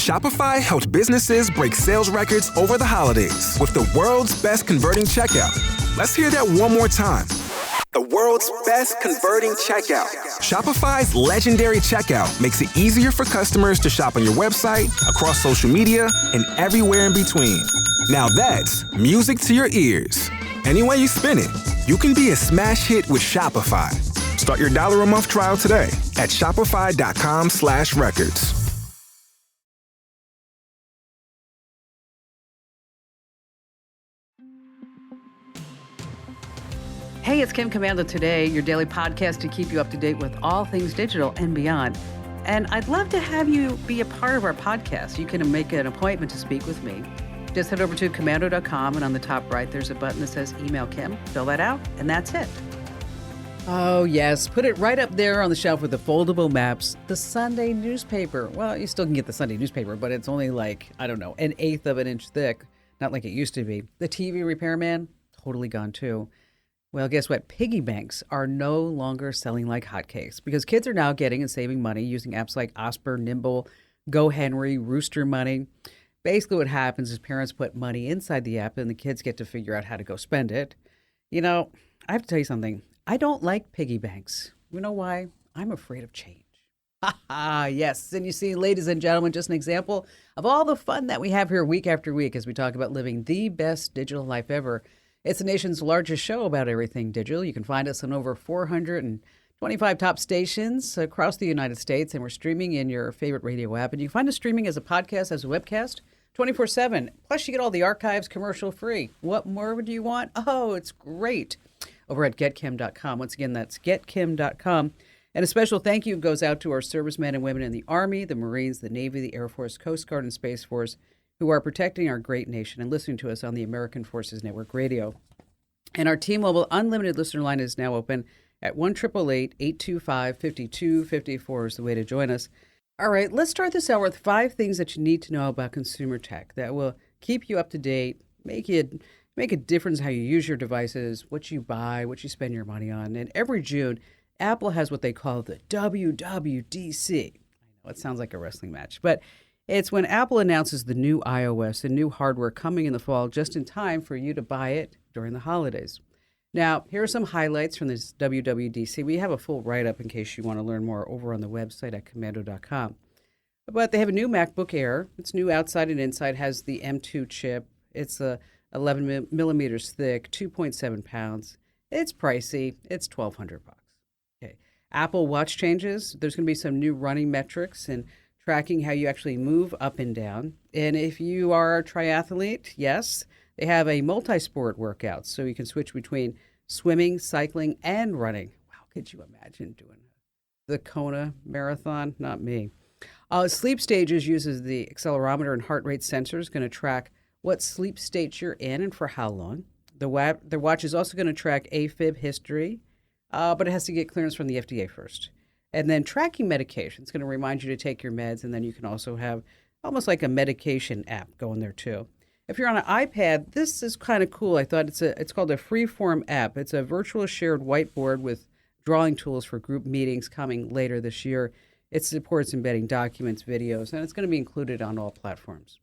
Shopify helps businesses break sales records over the holidays with the world's best converting checkout. Let's hear that one more time. The world's best converting checkout. Shopify's legendary checkout makes it easier for customers to shop on your website, across social media, and everywhere in between. Now that's music to your ears. Any way you spin it, you can be a smash hit with Shopify. Start your $1 a month trial today at shopify.com/records. Hey, it's Kim Komando today, your daily podcast to keep you up to date with all things digital and beyond. And I'd love to have you be a part of our podcast. You can make an appointment to speak with me. Just head over to Komando.com, and on the top right, there's a button that says Email Kim. Fill that out, and that's it. Oh, yes. Put it right up there on the shelf with the foldable maps. The Sunday newspaper. Well, you still can get the Sunday newspaper, but it's only like, I don't know, 1/8 of an inch thick. Not like it used to be. The TV repairman, totally gone too. Well, guess what? Piggy banks are no longer selling like hotcakes because kids are now getting and saving money using apps like Osper, Nimble, GoHenry, Rooster Money. Basically what happens is parents put money inside the app and the kids get to figure out how to go spend it. You know, I have to tell you something. I don't like piggy banks. You know why? I'm afraid of change. Yes. And you see, ladies and gentlemen, just an example of all the fun that we have here week after week as we talk about living the best digital life ever. It's the nation's largest show about everything digital. You can find us on over 425 top stations across the United States, and we're streaming in your favorite radio app. And you can find us streaming as a podcast, as a webcast, 24/7. Plus, you get all the archives commercial free. What more would you want? Oh, it's great. Over at getkim.com. Once again, that's getkim.com. And a special thank you goes out to our servicemen and women in the Army, the Marines, the Navy, the Air Force, Coast Guard, and Space Force, who are protecting our great nation and listening to us on the American Forces Network Radio. And our T-Mobile Unlimited listener line is now open at 1-888-825-5254 is the way to join us. All right, let's start this out with 5 things that you need to know about consumer tech that will keep you up to date, make a difference in how you use your devices, what you buy, what you spend your money on. And every June, Apple has what they call the WWDC. I know it sounds like a wrestling match, but it's when Apple announces the new iOS and new hardware coming in the fall just in time for you to buy it during the holidays. Now, here are some highlights from this WWDC. We have a full write-up in case you want to learn more over on the website at Komando.com. But they have a new MacBook Air. It's new outside and inside, has the M2 chip. It's 11 millimeters thick, 2.7 pounds. It's pricey. It's $1,200. Okay. Apple Watch changes. There's going to be some new running metrics and tracking how you actually move up and down. And if you are a triathlete, yes, they have a multi-sport workout, so you can switch between swimming, cycling, and running. Wow, could you imagine doing the Kona Marathon? Not me. Sleep Stages uses the accelerometer and heart rate sensors, going to track what sleep state you're in and for how long. The watch is also going to track AFib history, but it has to get clearance from the FDA first. And then tracking medication. It's going to remind you to take your meds, and then you can also have almost like a medication app going there too. If you're on an iPad, this is kind of cool. I thought it's called a Freeform app. It's a virtual shared whiteboard with drawing tools for group meetings coming later this year. It supports embedding documents, videos, and it's going to be included on all platforms.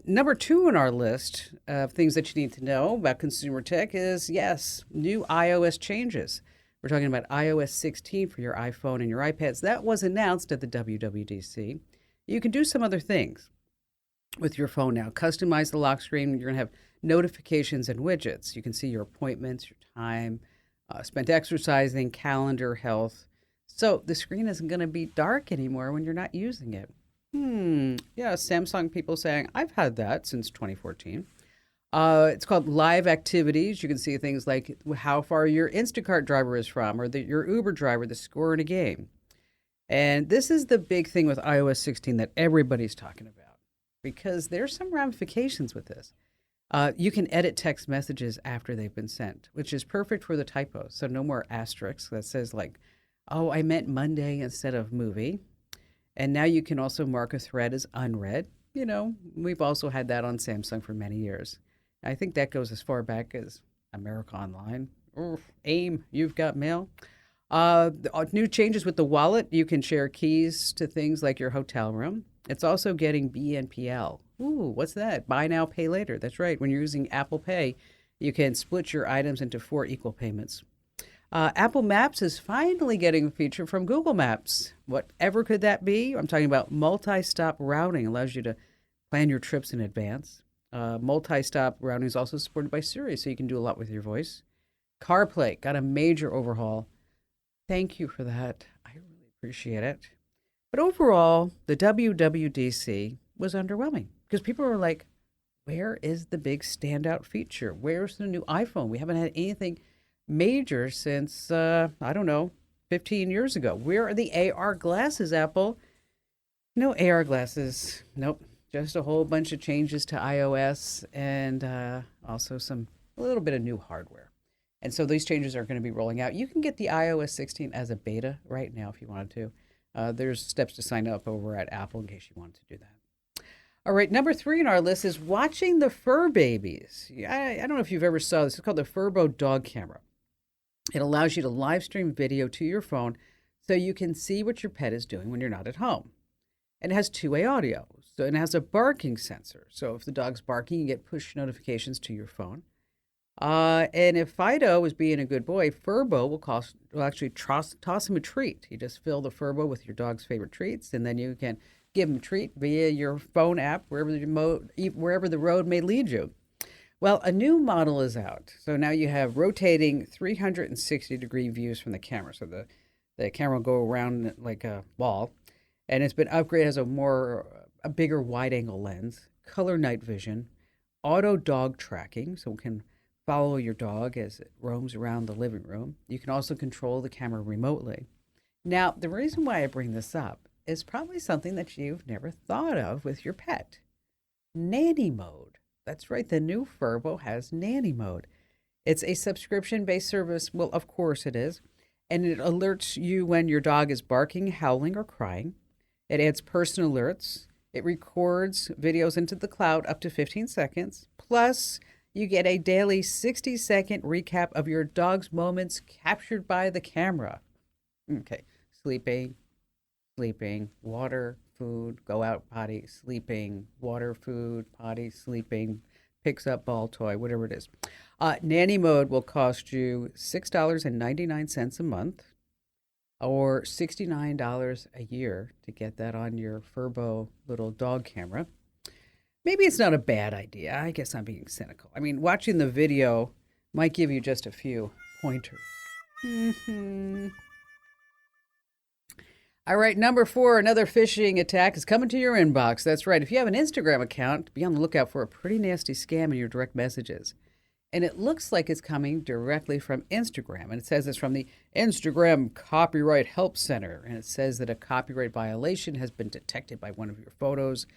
Number 2 on our list of things that you need to know about consumer tech is, yes, new iOS changes. We're talking about iOS 16 for your iPhone and your iPads. That was announced at the WWDC. You can do some other things with your phone now. Customize the lock screen. You're going to have notifications and widgets. You can see your appointments, your time, spent exercising, calendar, health. So the screen isn't going to be dark anymore when you're not using it. Yeah, Samsung people saying, I've had that since 2014. It's called Live Activities. You can see things like how far your Instacart driver is from, or your Uber driver, the score in a game. And this is the big thing with iOS 16 that everybody's talking about, because there's some ramifications with this. You can edit text messages after they've been sent, which is perfect for the typos. So no more asterisks that says like, oh, I meant Monday instead of movie. And now you can also mark a thread as unread. You know, we've also had that on Samsung for many years. I think that goes as far back as America Online. AIM, you've got mail. New changes with the wallet. You can share keys to things like your hotel room. It's also getting BNPL. Ooh, what's that? Buy now, pay later. That's right. When you're using Apple Pay, you can split your items into 4 equal payments. Apple Maps is finally getting a feature from Google Maps. Whatever could that be? I'm talking about multi-stop routing. Allows you to plan your trips in advance. Multi-stop routing is also supported by Siri, so you can do a lot with your voice. CarPlay got a major overhaul. Thank you for that. I really appreciate it. But overall, the WWDC was underwhelming because people were like, where is the big standout feature? Where's the new iPhone? We haven't had anything major since, I don't know, 15 years ago. Where are the AR glasses, Apple? No AR glasses. Nope. Just a whole bunch of changes to iOS and also a little bit of new hardware. And so these changes are going to be rolling out. You can get the iOS 16 as a beta right now if you wanted to. There's steps to sign up over at Apple in case you wanted to do that. All right, number 3 on our list is watching the fur babies. I don't know if you've ever saw this. It's called the Furbo dog camera. It allows you to live stream video to your phone so you can see what your pet is doing when you're not at home. And it has two-way audio. So it has a barking sensor. So if the dog's barking, you get push notifications to your phone. And if Fido is being a good boy, Furbo will actually toss him a treat. You just fill the Furbo with your dog's favorite treats, and then you can give him a treat via your phone app, wherever the road may lead you. Well, a new model is out. So now you have rotating 360-degree views from the camera. So the camera will go around like a ball, and it's been upgraded as a bigger wide-angle lens, color night vision, auto dog tracking, so it can follow your dog as it roams around the living room. You can also control the camera remotely. Now, the reason why I bring this up is probably something that you've never thought of with your pet. Nanny mode. That's right, the new Furbo has nanny mode. It's a subscription-based service. Well, of course it is. And it alerts you when your dog is barking, howling, or crying. It adds personal alerts. It records videos into the cloud up to 15 seconds. Plus, you get a daily 60-second recap of your dog's moments captured by the camera. Okay, sleeping, water, food, go out, potty, sleeping, water, food, potty, sleeping, picks up ball toy, whatever it is. Nanny mode will cost you $6.99 a month or $69 a year to get that on your Furbo little dog camera. Maybe it's not a bad idea. I guess I'm being cynical. I mean, watching the video might give you just a few pointers. All right, number 4, another phishing attack is coming to your inbox. That's right. If you have an Instagram account, be on the lookout for a pretty nasty scam in your direct messages. And it looks like it's coming directly from Instagram. And it says it's from the Instagram Copyright Help Center. And it says that a copyright violation has been detected by one of your photos.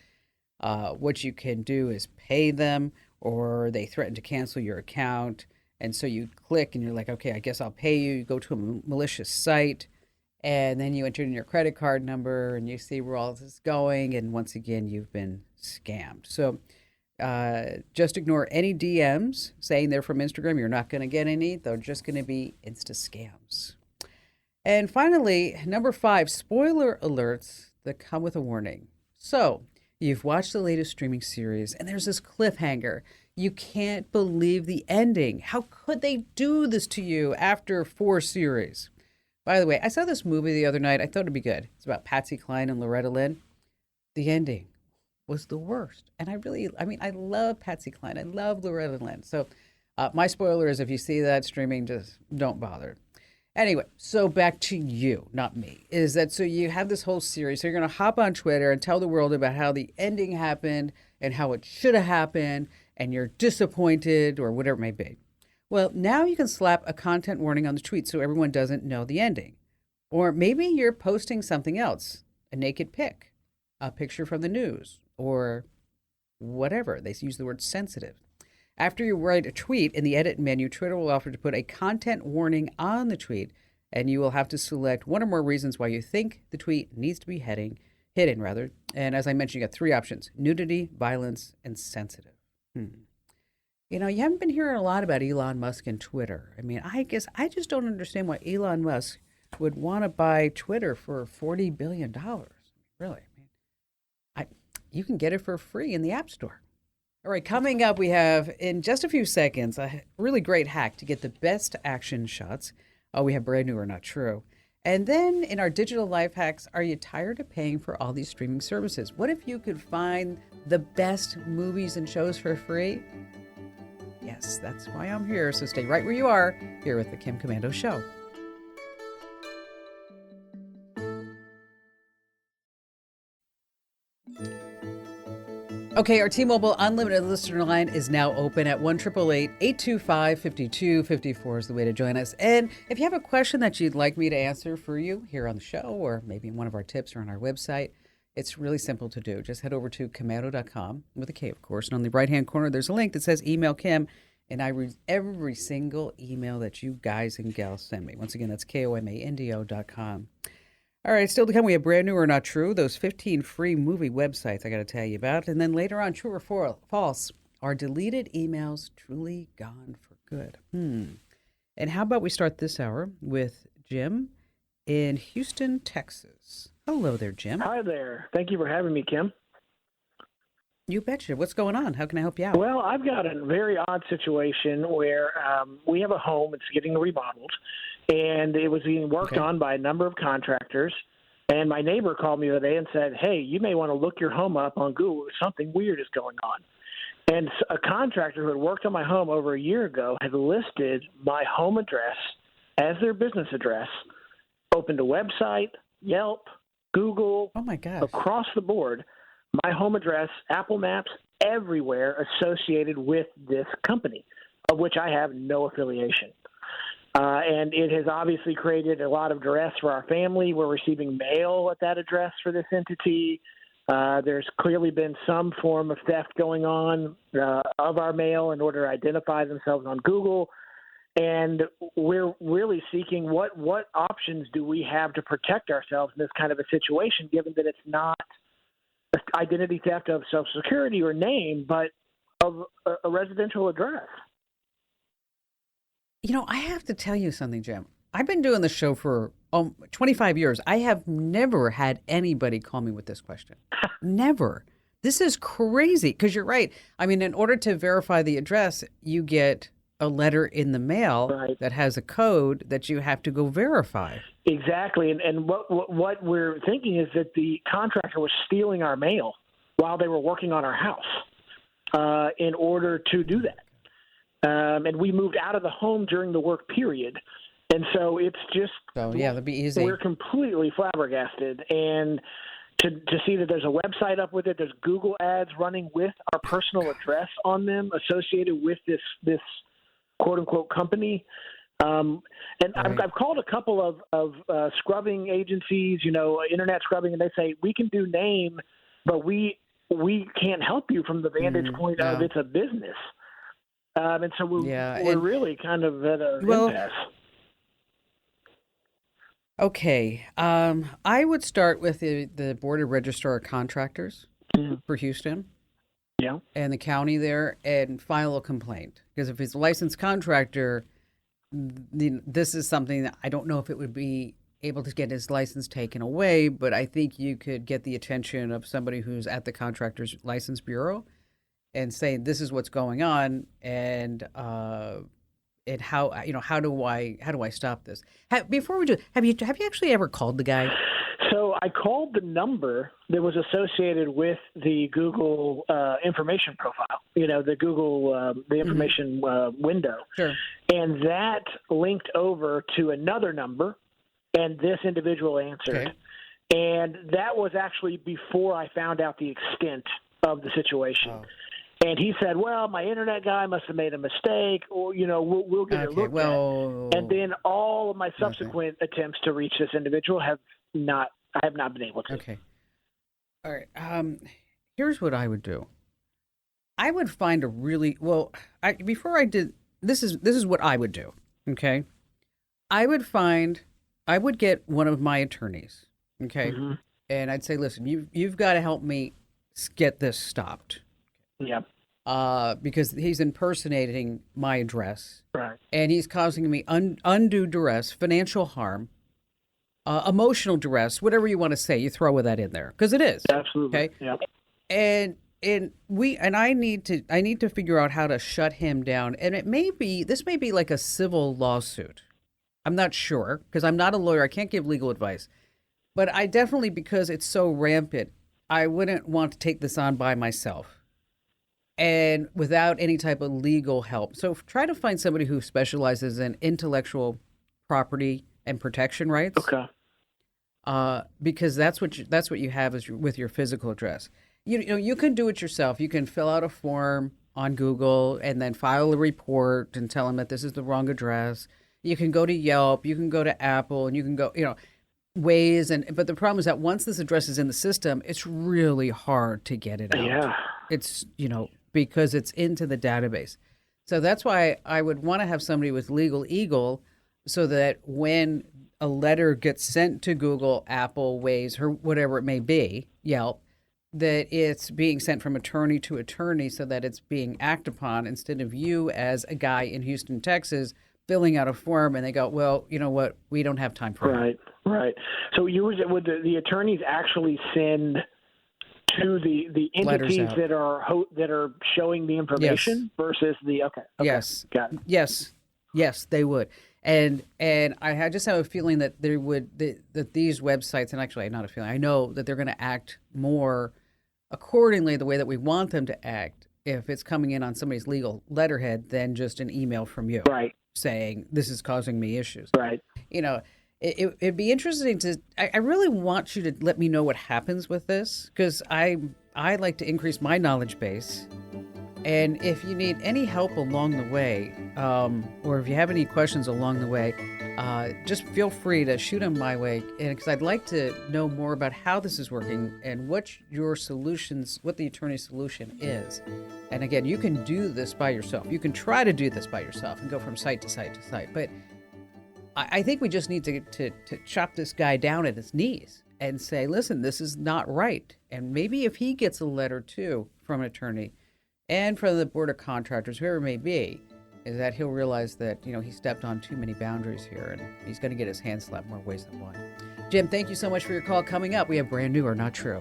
What you can do is pay them, or they threaten to cancel your account. And so you click and you're like, okay, I guess I'll pay you. You go to a malicious site, and then you enter in your credit card number and you see where all this is going. And once again, you've been scammed. So just ignore any DMs saying they're from Instagram. You're not going to get any. They're just going to be Insta scams. And finally, number 5, spoiler alerts that come with a warning. So you've watched the latest streaming series and there's this cliffhanger. You can't believe the ending. How could they do this to you after 4 series? By the way, I saw this movie the other night. I thought it'd be good. It's about Patsy Cline and Loretta Lynn. The ending was the worst. And I love Patsy Cline. I love Loretta Lynn. So my spoiler is if you see that streaming, just don't bother. Anyway, so back to you, not me, is that so you have this whole series. So you're going to hop on Twitter and tell the world about how the ending happened and how it should have happened, and you're disappointed or whatever it may be. Well, now you can slap a content warning on the tweet so everyone doesn't know the ending. Or maybe you're posting something else, a naked pic, a picture from the news, or whatever. They use the word sensitive. After you write a tweet, in the edit menu, Twitter will offer to put a content warning on the tweet, and you will have to select one or more reasons why you think the tweet needs to be hidden. And as I mentioned, you got 3 options: nudity, violence, and sensitive. You know, you haven't been hearing a lot about Elon Musk and Twitter. I mean, I guess I just don't understand why Elon Musk would want to buy Twitter for $40 billion. Really. you can get it for free in the App Store. All right, coming up, we have in just a few seconds a really great hack to get the best action shots. Oh, we have brand new or not true. And then in our digital life hacks, are you tired of paying for all these streaming services? What if you could find the best movies and shows for free? Yes, that's why I'm here. So stay right where you are here with the Kim Komando Show. Okay, our T-Mobile Unlimited listener line is now open at 1-888-825-5254 is the way to join us. And if you have a question that you'd like me to answer for you here on the show, or maybe one of our tips or on our website, it's really simple to do. Just head over to Komando.com, with a K, of course. And on the right-hand corner, there's a link that says Email Kim. And I read every single email that you guys and gals send me. Once again, that's Komando.com. All right, still to come, we have brand new or not true, those 15 free movie websites I got to tell you about. And then later on, true or false, are deleted emails truly gone for good? And how about we start this hour with Jim in Houston, Texas. Hello there, Jim. Hi there. Thank you for having me, Kim. You betcha. What's going on? How can I help you out? Well, I've got a very odd situation where we have a home. It's getting remodeled, and it was being worked on by a number of contractors. And my neighbor called me the other day and said, hey, you may want to look your home up on Google. Something weird is going on. And a contractor who had worked on my home over a year ago had listed my home address as their business address, opened a website, Yelp, Google, oh my gosh, across the board. My home address, Apple Maps, everywhere associated with this company, of which I have no affiliation. And it has obviously created a lot of duress for our family. We're receiving mail at that address for this entity. There's clearly been some form of theft going on of our mail in order to identify themselves on Google. And we're really seeking what options do we have to protect ourselves in this kind of a situation, given that it's not identity theft of Social Security or name, but of a residential address. You know, I have to tell you something, Jim. I've been doing the show for 25 years. I have never had anybody call me with this question. Never. This is crazy because you're right. I mean, in order to verify the address, you get a letter in the mail that has a code that you have to go verify. Exactly. And what we're thinking is that the contractor was stealing our mail while they were working on our house in order to do that. And we moved out of the home during the work period. And so it's just, that'd be easy. We're completely flabbergasted. And to see that there's a website up with it, there's Google ads running with our personal address on them associated with this quote unquote company. I've called a couple of scrubbing agencies, internet scrubbing, and they say we can do name, but we can't help you from the vantage point of it's a business. And so we're really kind of at an impasse. Okay. I would start with the Board of Registrar of Contractors for Houston. Yeah. And the county there and file a complaint. Because if it's a licensed contractor, this is something that I don't know if it would be able to get his license taken away, but I think you could get the attention of somebody who's at the contractor's license bureau and say, this is what's going on and how do I stop this? Before we do, have you actually ever called the guy? So I called the number that was associated with the Google information profile, the Google the information window. Sure. And that linked over to another number, and this individual answered. Okay. And that was actually before I found out the extent of the situation. Oh. And he said, well, my internet guy must have made a mistake, or, we'll get it looked at. And then all of my subsequent attempts to reach this individual I have not been able to. Okay. All right. Here's what I would do. I would find this is what I would do. Okay. I would get one of my attorneys. Okay. Mm-hmm. And I'd say, listen, you've got to help me get this stopped. Yeah. Because he's impersonating my address. Right. And he's causing me undue duress, financial harm, emotional duress, whatever you want to say. You throw that in there because it is. Absolutely. Okay. Yeah. And I need to figure out how to shut him down. And this may be like a civil lawsuit. I'm not sure because I'm not a lawyer. I can't give legal advice. But I definitely, because it's so rampant, I wouldn't want to take this on by myself and without any type of legal help. So try to find somebody who specializes in intellectual property and protection rights. Okay. Because that's what you have is with your physical address. You know, you can do it yourself. You can fill out a form on Google and then file a report and tell them that this is the wrong address. You can go to Yelp, you can go to Apple, and you can go, ways. But the problem is that once this address is in the system, it's really hard to get it out. Yeah. It's, because it's into the database. So that's why I would want to have somebody with Legal Eagle so that when a letter gets sent to Google, Apple, Waze, or whatever it may be, Yelp, that it's being sent from attorney to attorney so that it's being acted upon instead of you as a guy in Houston, Texas, filling out a form and they go, well, you know what, we don't have time for it. Right. So would the attorneys actually send to the entities that are showing the information versus the okay. Yes. Got it. Yes, they would. And I just have a feeling that that these websites, and actually not a feeling, I know that they're going to act more accordingly the way that we want them to act if it's coming in on somebody's legal letterhead than just an email from you saying this is causing me issues. Right. It'd be interesting I really want you to let me know what happens with this because I like to increase my knowledge base. And if you need any help along the way, or if you have any questions along the way, just feel free to shoot them my way. And because I'd like to know more about how this is working and what the attorney's solution is. And again, you can do this by yourself. You can try to do this by yourself and go from site to site to site. But I think we just need to chop this guy down at his knees and say, listen, this is not right. And maybe if he gets a letter too from an attorney and from the board of contractors, whoever it may be, is that he'll realize that, he stepped on too many boundaries here and he's going to get his hand slapped more ways than one. Jim, thank you so much for your call. Coming up, we have Brand New or Not True.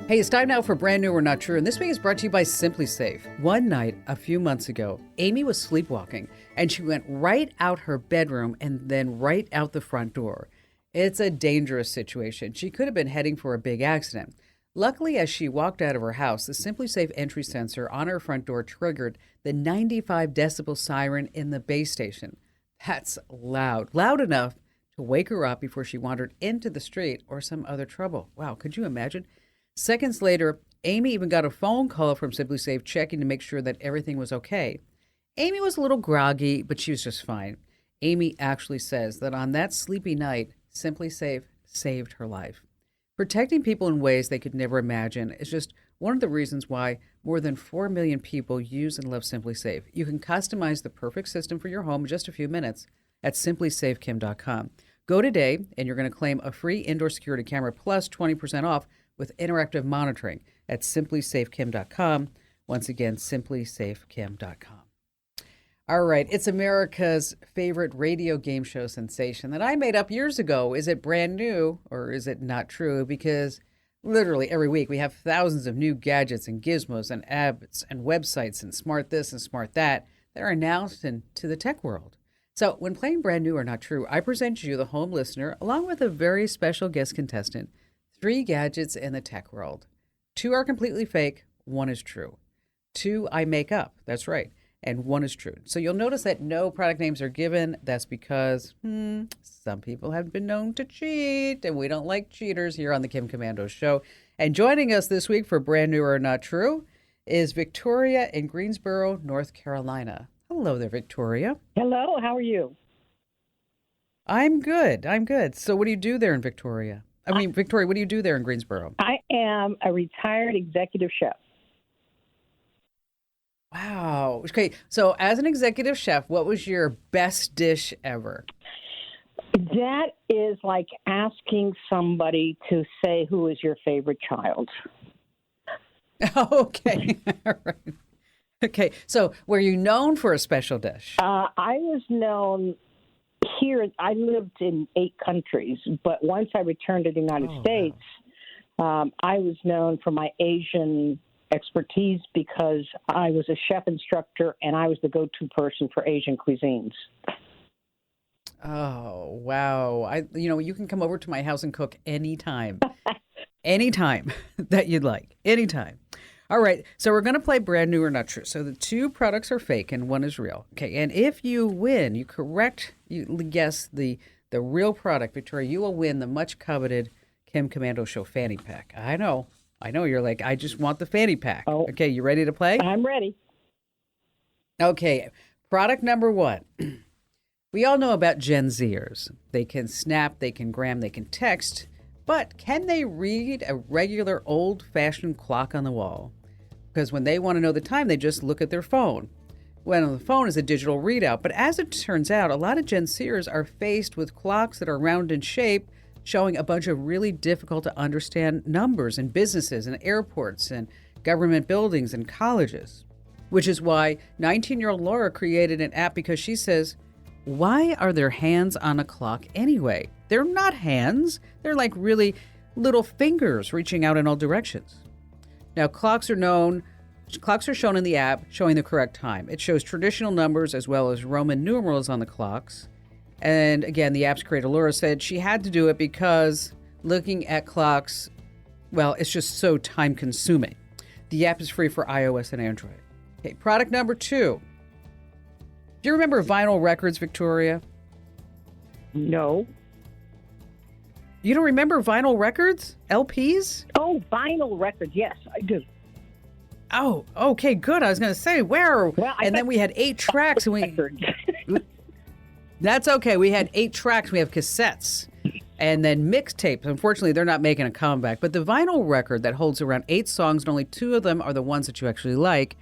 Hey, it's time now for Brand New or Not True, and this week is brought to you by Simply Safe. One night, a few months ago, Amy was sleepwalking, and she went right out her bedroom and then right out the front door. It's a dangerous situation. She could have been heading for a big accident. Luckily, as she walked out of her house, the Simply Safe entry sensor on her front door triggered the 95 decibel siren in the base station. That's loud enough to wake her up before she wandered into the street or some other trouble. Wow, could you imagine? Seconds later, Amy even got a phone call from Simply Safe checking to make sure that everything was okay. Amy was a little groggy, but she was just fine. Amy actually says that on that sleepy night, Simply Safe saved her life. Protecting people in ways they could never imagine is just one of the reasons why more than 4 million people use and love Simply Safe. You can customize the perfect system for your home in just a few minutes at simplysafekim.com. Go today, and you're going to claim a free indoor security camera plus 20% off with interactive monitoring at simplysafekim.com. Once again, simplysafekim.com. All right, it's America's favorite radio game show sensation that I made up years ago. Is it brand new or is it not true? Because literally every week we have thousands of new gadgets and gizmos and apps and websites and smart this and smart that are announced into the tech world. So when playing Brand New or Not True, I present you, the home listener, along with a very special guest contestant, 3 gadgets in the tech world. 2 are completely fake, 1 is true. 2 I make up, that's right, and 1 is true. So you'll notice that no product names are given. That's because some people have been known to cheat, and we don't like cheaters here on the Kim Komando Show. And joining us this week for Brand New or Not True is Victoria in Greensboro, North Carolina. Hello there, Victoria. Hello, how are you? I'm good. So what do you do there in Victoria? Victoria, what do you do there in Greensboro? I am a retired executive chef. Wow. Okay, so as an executive chef, what was your best dish ever? That is like asking somebody to say who is your favorite child. Okay. All right. Okay, so were you known for a special dish? I was known I lived in 8 countries, but once I returned to the United States, I was known for my Asian expertise because I was a chef instructor and I was the go-to person for Asian cuisines. Oh, wow. You can come over to my house and cook anytime. Anytime that you'd like. Anytime. All right. So we're going to play brand new or not true. So the 2 products are fake and 1 is real. Okay. And if you win, you guess the real product, Victoria, you will win the much coveted Kim Komando Show fanny pack. I know. You're like, I just want the fanny pack. Oh, okay. You ready to play? I'm ready. Okay. Product number 1. We all know about Gen Zers. They can snap, they can gram, they can text, but can they read a regular old-fashioned clock on the wall? Because when they want to know the time, they just look at their phone. Well, the phone is a digital readout, but as it turns out, a lot of Gen Zers are faced with clocks that are round in shape, showing a bunch of really difficult to understand numbers in businesses and airports and government buildings and colleges. Which is why 19-year-old Laura created an app because she says, why are there hands on a clock anyway? They're not hands. They're like really little fingers reaching out in all directions. Now, clocks are shown in the app showing the correct time. It shows traditional numbers as well as Roman numerals on the clocks. And again, the app's creator, Laura, said she had to do it because looking at clocks, well, it's just so time consuming. The app is free for iOS and Android. Okay, product number 2. Do you remember vinyl records, Victoria? No. You don't remember vinyl records? LPs? Oh, vinyl records. Yes, I do. Oh, okay, good. I was going to say, where? Well, and then we had 8 tracks. That's okay. We had 8 tracks. We have cassettes and then mixtapes. Unfortunately, they're not making a comeback. But the vinyl record that holds around 8 songs, and only 2 of them are the ones that you actually like,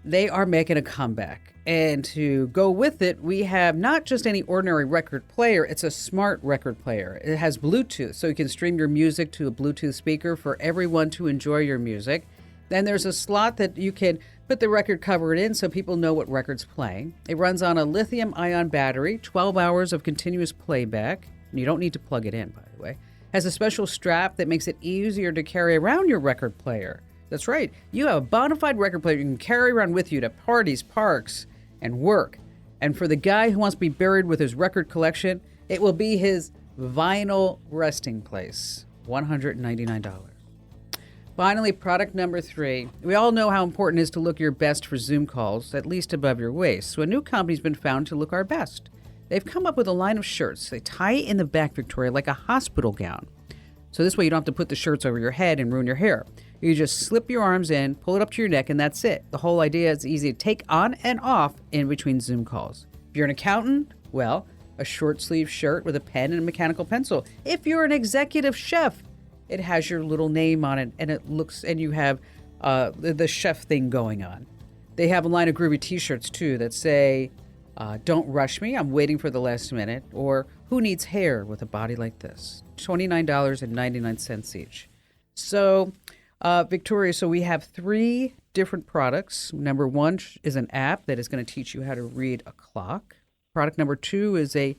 they are making a comeback. And to go with it, we have not just any ordinary record player, it's a smart record player. It has Bluetooth, so you can stream your music to a Bluetooth speaker for everyone to enjoy your music. Then there's a slot that you can put the record cover in so people know what record's playing. It runs on a lithium-ion battery, 12 hours of continuous playback. You don't need to plug it in, by the way. Has a special strap that makes it easier to carry around your record player. That's right. You have a bona fide record player you can carry around with you to parties, parks, and work. And for the guy who wants to be buried with his record collection, it will be his vinyl resting place. $199. Finally, product number 3. We all know how important it is to look your best for Zoom calls, at least above your waist. So a new company's been found to look our best. They've come up with a line of shirts. They tie in the back, Victoria, like a hospital gown. So this way you don't have to put the shirts over your head and ruin your hair. You just slip your arms in, pull it up to your neck, and that's it. The whole idea is easy to take on and off in between Zoom calls. If you're an accountant, well, a short sleeve shirt with a pen and a mechanical pencil. If you're an executive chef, it has your little name on it, and you have the chef thing going on. They have a line of groovy t-shirts too that say, don't rush me, I'm waiting for the last minute, or who needs hair with a body like this? $29.99 each. So, Victoria, so we have 3 different products. Number 1 is an app that is going to teach you how to read a clock. Product number 2 is a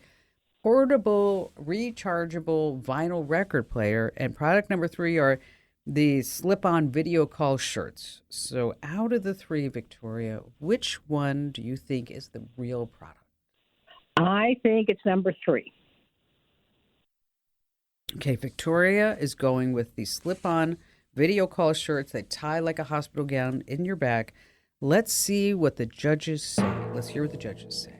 portable, rechargeable vinyl record player. And product number 3 are the slip-on video call shirts. So out of the 3, Victoria, which one do you think is the real product? I think it's number 3. Okay, Victoria is going with the slip-on video call shirts that tie like a hospital gown in your back. Let's see what the judges say. Let's hear what the judges say.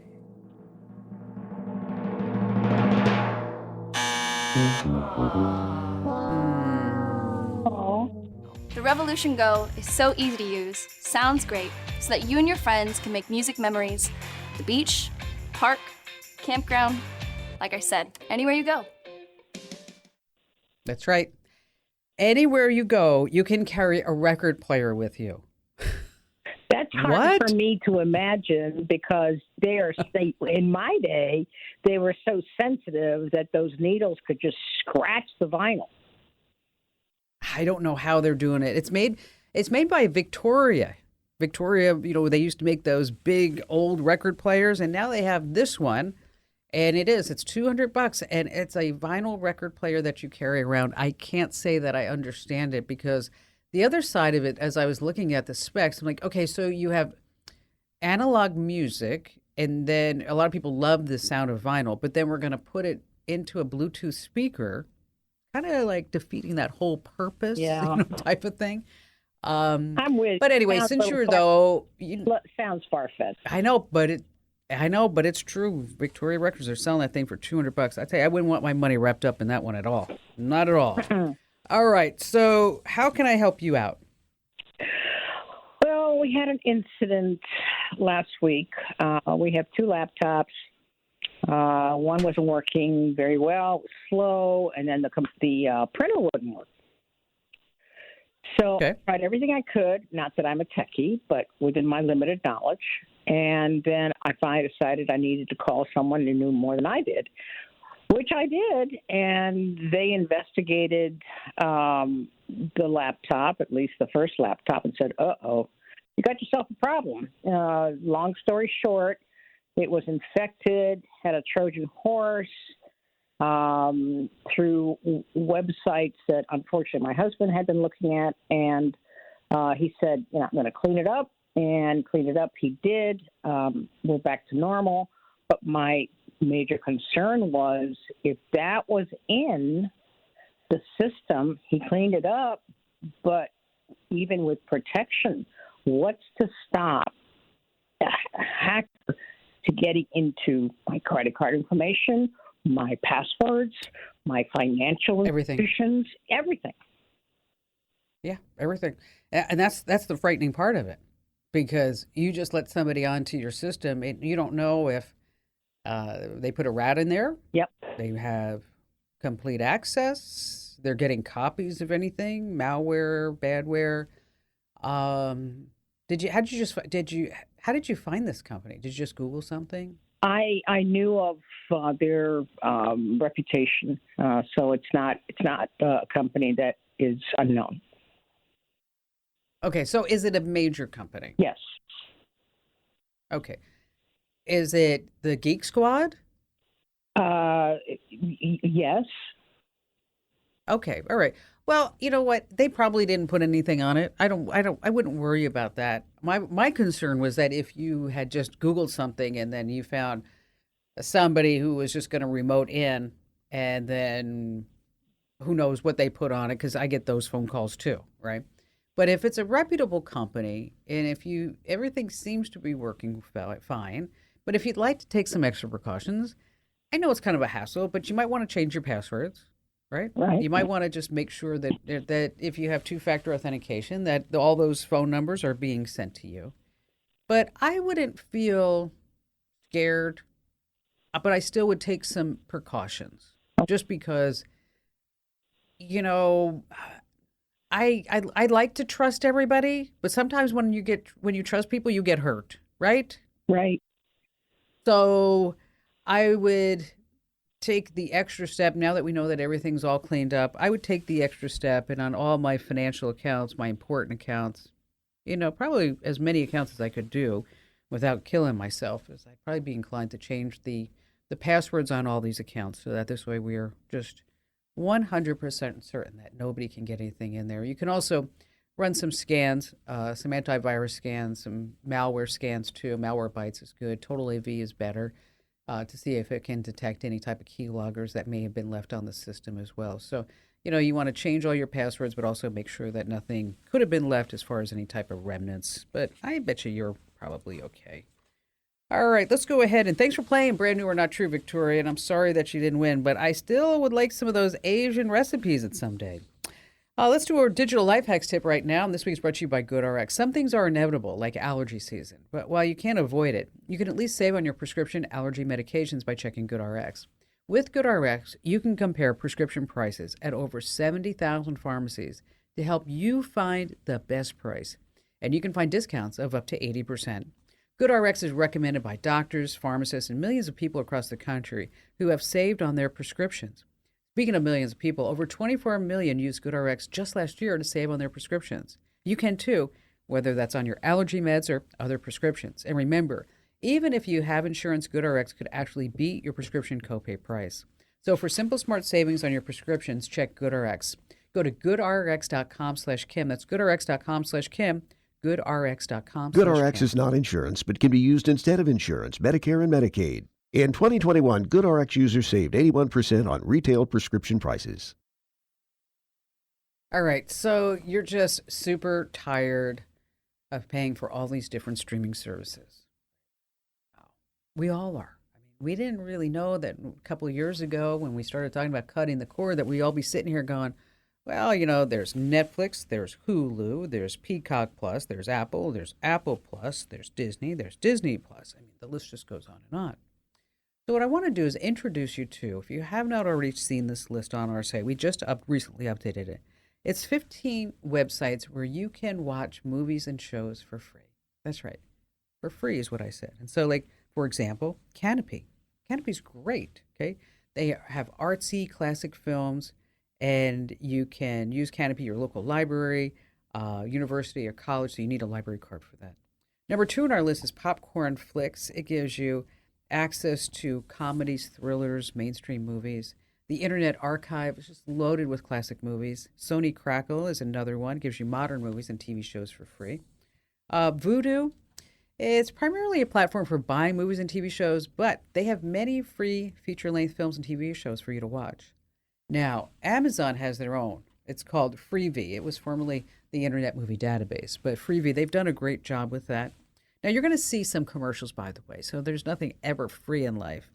The Revolution Go is so easy to use, sounds great, so that you and your friends can make music memories at the beach, park, campground, like I said, anywhere you go. That's right. Anywhere you go, you can carry a record player with you. That's hard for me to imagine because in my day, they were so sensitive that those needles could just scratch the vinyl. I don't know how they're doing it. It's made by Victoria. Victoria, they used to make those big old record players, and now they have this one. And it's $200, and it's a vinyl record player that you carry around. I can't say that I understand it because the other side of it, as I was looking at the specs, I'm like, okay, so you have analog music, and then a lot of people love the sound of vinyl, but then we're going to put it into a Bluetooth speaker, kind of like defeating that whole purpose, type of thing. I'm with. But anyway, since sounds far-fetched. I know, but it's true. Victoria Records are selling that thing for $200. I tell you, I wouldn't want my money wrapped up in that one at all. Not at all. All right. So, how can I help you out? Well, we had an incident last week. We have two laptops. One wasn't working very well, it was slow, and then the printer wouldn't work. So I tried everything I could, not that I'm a techie, but within my limited knowledge. And then I finally decided I needed to call someone who knew more than I did, which I did. And they investigated the laptop, at least the first laptop, and said, uh-oh, you got yourself a problem. Long story short, it was infected, had a Trojan horse through websites that, unfortunately, my husband had been looking at. And he said, I'm going to clean it up. And clean it up he did. We're back to normal. But my major concern was if that was in the system, he cleaned it up. But even with protection, what's to stop a hacker to getting into my credit card information, my passwords, my financial institutions, everything. Yeah, everything. And that's the frightening part of it, because you just let somebody onto your system and you don't know if they put a rat in there. Yep. They have complete access. They're getting copies of anything, malware, badware. How did you find this company? Did you just Google something? I knew of their reputation, so it's not a company that is unknown. Okay, so is it a major company? Yes. Okay. Is it the Geek Squad? Yes. Okay, all right. Well, you know what? They probably didn't put anything on it. I wouldn't worry about that. My concern was that if you had just Googled something and then you found somebody who was just going to remote in, and then who knows what they put on it, because I get those phone calls too, right? But if it's a reputable company and if everything seems to be working fine, but if you'd like to take some extra precautions, I know it's kind of a hassle, but you might want to change your passwords. Right? You might want to just make sure that if you have two-factor authentication, that all those phone numbers are being sent to you. But I wouldn't feel scared, but I still would take some precautions, just because, I like to trust everybody, but sometimes when you trust people, you get hurt, right? Right. So I would take the extra step. Now that we know that everything's all cleaned up, I would take the extra step, and on all my financial accounts, my important accounts, probably as many accounts as I could do without killing myself, is I'd probably be inclined to change the passwords on all these accounts, so that this way we are just 100% certain that nobody can get anything in there. You can also run some scans, some antivirus scans, some malware scans too. Malwarebytes is good. Total AV is better. To see if it can detect any type of keyloggers that may have been left on the system as well. So, you want to change all your passwords, but also make sure that nothing could have been left as far as any type of remnants. But I bet you're probably okay. All right, let's go ahead. And thanks for playing Brand New or Not True, Victoria. And I'm sorry that you didn't win, but I still would like some of those Asian recipes at some day. Let's do our digital life hacks tip right now. And this week's brought to you by GoodRx. Some things are inevitable, like allergy season. But while you can't avoid it, you can at least save on your prescription allergy medications by checking GoodRx. With GoodRx, you can compare prescription prices at over 70,000 pharmacies to help you find the best price. And you can find discounts of up to 80%. GoodRx is recommended by doctors, pharmacists, and millions of people across the country who have saved on their prescriptions. Speaking of millions of people, over 24 million used GoodRx just last year to save on their prescriptions. You can too, whether that's on your allergy meds or other prescriptions. And remember, Even if you have insurance, GoodRx could actually beat your prescription copay price. So for simple, smart savings on your prescriptions, check GoodRx. Go to goodrx.com/Kim. That's goodrx.com/Kim. goodrx.com/Kim. GoodRx is not insurance, but can be used instead of insurance, Medicare, and Medicaid. In 2021, GoodRx users saved 81% on retail prescription prices. All right, so you're just super tired of paying for all these different streaming services. Wow. We all are. I mean, we didn't really know that a couple of years ago when we started talking about cutting the cord that we'd all be sitting here going, well, there's Netflix, there's Hulu, there's Peacock Plus, there's Apple Plus, there's Disney Plus. I mean, the list just goes on and on. So what I want to do is introduce you to, if you have not already seen this list on our site, we just recently updated it. It's 15 websites where you can watch movies and shows for free. That's right. For free is what I said. And so, like, for example, Canopy. Canopy's great, okay? They have artsy classic films, and you can use Canopy, your local library, university, or college, so you need a library card for that. Number 2 on our list is Popcorn Flicks. It gives you access to comedies, thrillers, mainstream movies. The Internet Archive is just loaded with classic movies. Sony Crackle is another one. Gives you modern movies and TV shows for free. Vudu, it's primarily a platform for buying movies and TV shows, but they have many free feature-length films and TV shows for you to watch. Now, Amazon has their own. It's called Freevee. It was formerly the Internet Movie Database, but Freevee, they've done a great job with that. Now, you're going to see some commercials, by the way, so there's nothing ever free in life.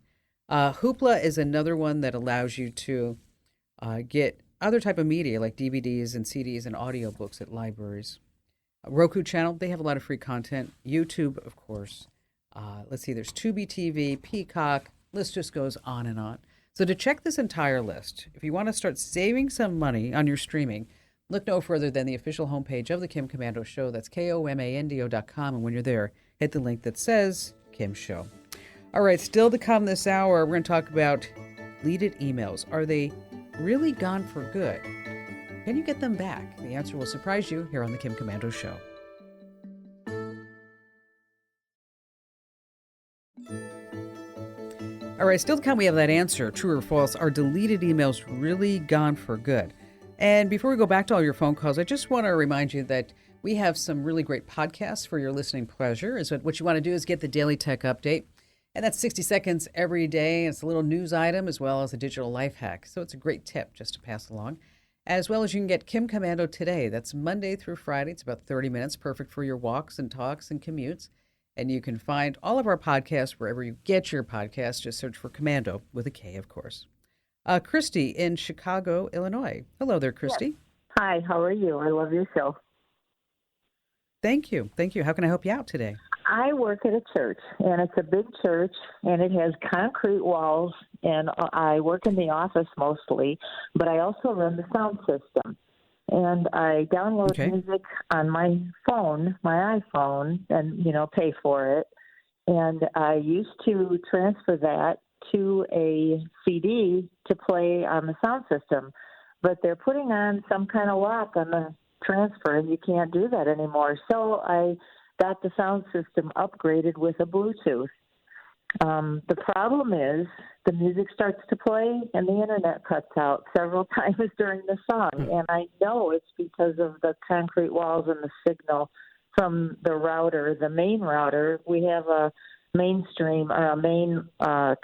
Hoopla is another one that allows you to get other type of media like DVDs and CDs and audiobooks at libraries. Roku channel, they have a lot of free content. YouTube, of course. Let's see, there's Tubi TV, Peacock, list just goes on and on. So to check this entire list, if you want to start saving some money on your streaming, look no further than the official homepage of the Kim Komando Show. That's KOMANDO.com. And when you're there, hit the link that says Kim Show. All right, still to come this hour, we're going to talk about deleted emails. Are they really gone for good? Can you get them back? The answer will surprise you here on the Kim Komando Show. All right, still to come, we have that answer. True or false, are deleted emails really gone for good? And before we go back to all your phone calls, I just want to remind you that we have some really great podcasts for your listening pleasure. So what you want to do is get the Daily Tech Update. And that's 60 seconds every day. It's a little news item as well as a digital life hack. So it's a great tip just to pass along. As well as you can get Kim Komando Today. That's Monday through Friday. It's about 30 minutes, perfect for your walks and talks and commutes. And you can find all of our podcasts wherever you get your podcasts. Just search for Komando with a K, of course. Christy in Chicago, Illinois. Hello there, Christy. Yes. Hi, how are you? I love your show. Thank you. Thank you. How can I help you out today? I work at a church, and it's a big church, and it has concrete walls, and I work in the office mostly, but I also run the sound system. And I download music on my phone, my iPhone, and, pay for it. And I used to transfer that to a CD to play on the sound system, but they're putting on some kind of lock on the transfer, and you can't do that anymore. So I got the sound system upgraded with a Bluetooth. The problem is the music starts to play and the internet cuts out several times during the song. And I know it's because of the concrete walls and the signal from the router, the main router. We have a mainstream or a main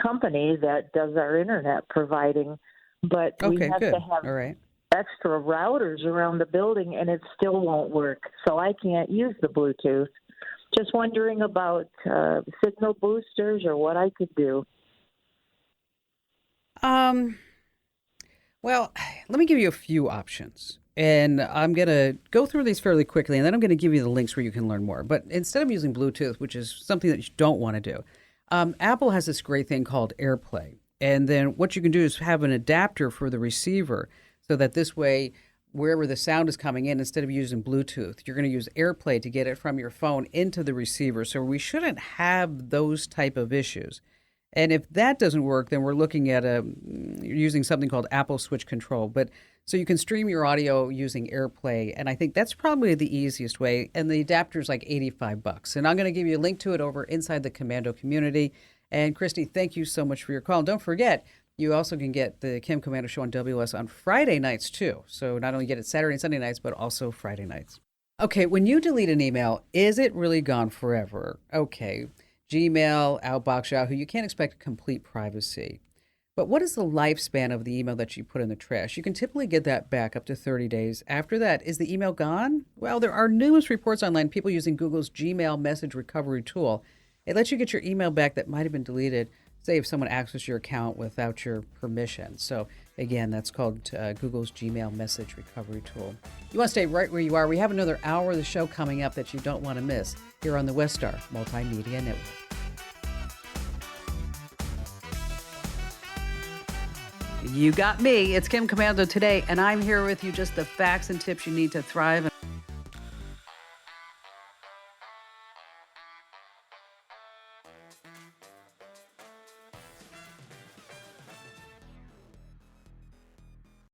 company that does our internet providing, but we have to have extra routers around the building, and it still won't work. So I can't use the Bluetooth. Just wondering about signal boosters or what I could do. Well, let me give you a few options. And I'm going to go through these fairly quickly, and then I'm going to give you the links where you can learn more. But instead of using Bluetooth, which is something that you don't want to do, Apple has this great thing called AirPlay. And then what you can do is have an adapter for the receiver so that this way, wherever the sound is coming in, instead of using Bluetooth, you're going to use AirPlay to get it from your phone into the receiver. So we shouldn't have those type of issues. And if that doesn't work, then we're looking at using something called Apple Switch Control. But So you can stream your audio using AirPlay, and I think that's probably the easiest way. And the adapter is like $85. And I'm going to give you a link to it over inside the Komando community. And Christy, thank you so much for your call. And don't forget, you also can get the Kim Komando Show on WS on Friday nights, too. So not only get it Saturday and Sunday nights, but also Friday nights. Okay, when you delete an email, is it really gone forever? Okay, Gmail, Outbox, Yahoo, you can't expect complete privacy. But what is the lifespan of the email that you put in the trash? You can typically get that back up to 30 days. After that, is the email gone? Well, there are numerous reports online, people using Google's Gmail message recovery tool. It lets you get your email back that might have been deleted, say if someone accessed your account without your permission. So again, that's called Google's Gmail message recovery tool. You want to stay right where you are. We have another hour of the show coming up that you don't want to miss here on the Westar Multimedia Network. You got me. It's Kim Komando today, and I'm here with you, just the facts and tips you need to thrive.